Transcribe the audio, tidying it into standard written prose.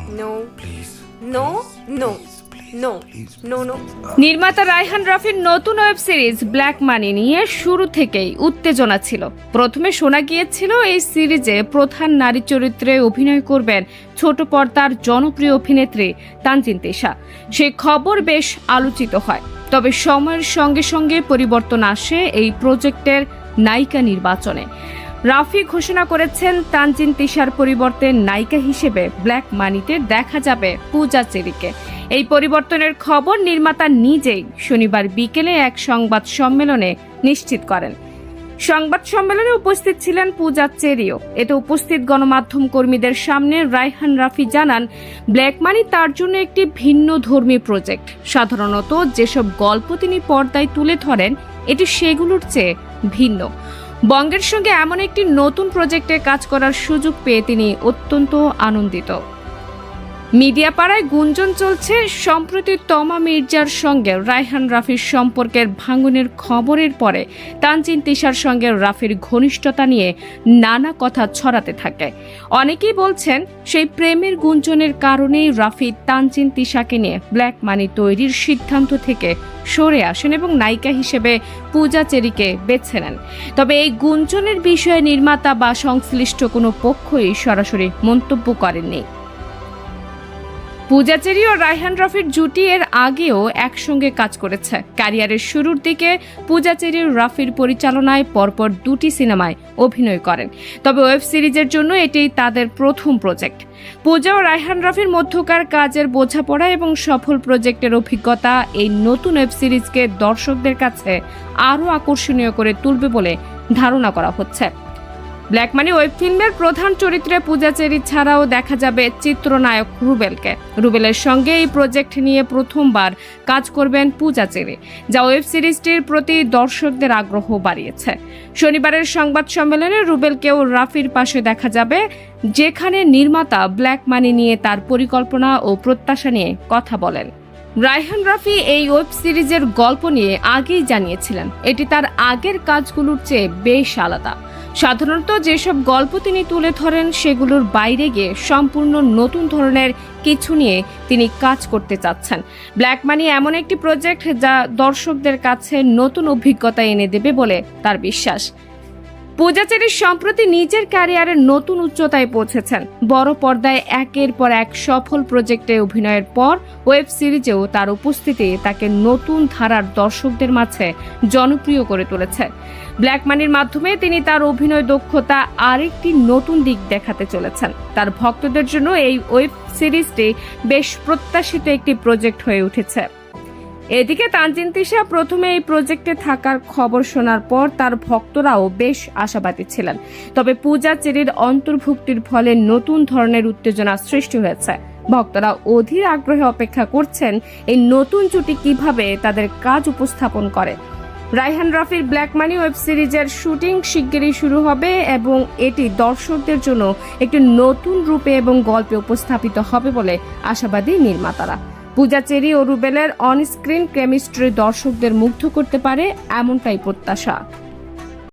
No. No. No. No. No. No. নির্মাতা রায়হান রাফির নতুন ওয়েব সিরিজ ব্ল্যাক মানি নিয়ে শুরু থেকেই উত্তেজনা ছিল। প্রথমে শোনা গিয়েছিল এই সিরিজে প্রধান নারী চরিত্রে অভিনয় করবেন ছোট পর্দার জনপ্রিয় অভিনেত্রী তানজিন তিশা। সেই খবর বেশ আলোচিত হয়। তবে সময়ের সঙ্গে সঙ্গে পরিবর্তন আসে এই প্রজেক্টের নায়িকা নির্বাচনে। রাফি ঘোষণা করেছেন তানজিন তিশার পরিবর্তে নায়িকা হিসেবে ব্ল্যাক মানিতে দেখা যাবে পূজা চেরিকে। এই পরিবর্তনের খবর নির্মাতা নিজেই শনিবার বিকেলে এক সংবাদ সম্মেলনে নিশ্চিত করেন। সংবাদ সম্মেলনে উপস্থিত ছিলেন পূজা চেরিও। এতে উপস্থিত গণমাধ্যম কর্মীদের সামনে রায়হান রাফি জানান, ব্ল্যাক মানি তার জন্য একটি ভিন্ন ধর্মী প্রজেক্ট। সাধারণত যেসব গল্প তিনি পর্দায় তুলে ধরেন এটি সেগুলোর চেয়ে ভিন্ন। বঙ্গের সঙ্গে এমন একটি নতুন প্রজেক্টে কাজ করার সুযোগ পেয়ে তিনি অত্যন্ত আনন্দিত। মিডিয়া পাড়ায় গুঞ্জন চলছে, সম্প্রতি তমা মির্জার সঙ্গে রায়হান রাফির সম্পর্কের ভাঙনের খবরের পরে তানজিন তিশার সঙ্গে রাফির ঘনিষ্ঠতা নিয়ে নানা কথা ছড়াতে থাকে। অনেকেই বলছেন সেই প্রেমের গুঞ্জনের কারণেই রাফি তানজিন তিশাকে নিয়ে ব্ল্যাক মানি তৈরির সিদ্ধান্ত থেকে সরে আসেন এবং নায়িকা হিসেবে পূজা চেরিকে বেছে নেন। তবে এই গুঞ্জনের বিষয়ে নির্মাতা বা সংশ্লিষ্ট কোনো পক্ষই সরাসরি মন্তব্য করেননি। পূজা চেরি ও রায়হান রাফির জুটি এর আগেও একসঙ্গে কাজ করেছে। ক্যারিয়ারের শুরুর দিকে পূজা চেরি রাফির পরিচালনায় পরপর 2টি সিনেমায় অভিনয় করেন। তবে ওয়েব সিরিজের জন্য এটি তাদের প্রথম প্রজেক্ট। পূজা ও রায়হান রাফির মধ্যকার কাজের বোঝাপড়া এবং সফল প্রজেক্টের অভিজ্ঞতা এই নতুন ওয়েব সিরিজকে দর্শকদের কাছে আরও আকর্ষণীয় করে তুলবে বলে ধারণা করা হচ্ছে। ব্ল্যাক মানি ওয়েব ফিল্মের প্রধান চরিত্রে পূজা চেরি ছাড়াও দেখা যাবে চিত্রনায়ক রুবেলকে। রুবেলের সঙ্গে এই প্রজেক্ট নিয়ে প্রথমবার কাজ করবেন পূজা চেরি, যা ওয়েব সিরিজটির প্রতি দর্শকদের আগ্রহ বাড়িয়েছে। শনিবারের সংবাদ সম্মেলনে রুবেলকেও রাফির পাশে দেখা যাবে, যেখানে নির্মাতা ব্ল্যাক মানি নিয়ে তার পরিকল্পনা ও প্রত্যাশা নিয়ে কথা বলেন। রায়হান রাফি এই ওয়েব সিরিজের গল্প নিয়ে আগেই জানিয়েছিলেন এটি তার আগের কাজগুলোর চেয়ে বেশ আলাদা। সাধারণত যেসব গল্প তিনি তুলে ধরেন সেগুলোর বাইরে গিয়ে সম্পূর্ণ নতুন ধরনের কিছু নিয়ে তিনি কাজ করতে চাচ্ছেন। ব্ল্যাক মানি এমন একটি প্রজেক্ট যা দর্শকদের কাছে নতুন অভিজ্ঞতা এনে দেবে বলে তার বিশ্বাস। পূজা চেরি সম্প্রতি নিজের ক্যারিয়ারের নতুন উচ্চতায় পৌঁছেছেন। বড় পর্দায় একের পর এক সফল প্রজেক্টে অভিনয়ের পর ওয়েব সিরিজেও তার উপস্থিতি তাকে নতুন ধারার দর্শকদের মাঝে জনপ্রিয় করে তুলেছে। ব্ল্যাক মানির মাধ্যমে তিনি তার অভিনয় দক্ষতা আরেকটি নতুন দিক দেখাতে চলেছেন। তার ভক্তদের জন্য এই ওয়েব সিরিজটি বেশ প্রত্যাশিত একটি প্রজেক্ট হয়ে উঠেছে। এদিকে তানজিন তিশা প্রথমে এই প্রজেক্টে থাকার খবর শোনার পর তার ভক্তরাও বেশ আশাবাদী ছিলেন। তবে পূজা চেরির অন্তর্ভুক্তির ফলে নতুন ধরনের উত্তেজনা সৃষ্টি হয়েছে। ভক্তরা অধীর আগ্রহে অপেক্ষা করছেন এই নতুন জুটি কিভাবে তাদের কাজ উপস্থাপন করে। রায়হান রাফির ব্ল্যাক মানি ওয়েব সিরিজের শুটিং শিগগিরই শুরু হবে এবং এটি দর্শকদের জন্য একটি নতুন রূপে এবং গল্পে উপস্থাপিত হবে বলে আশাবাদী নির্মাতারা। পূজা চেরি ও রুবেলের অন স্ক্রিন কেমিস্ট্রি দর্শকদের মুগ্ধ করতে পারে এমনটাই প্রত্যাশা।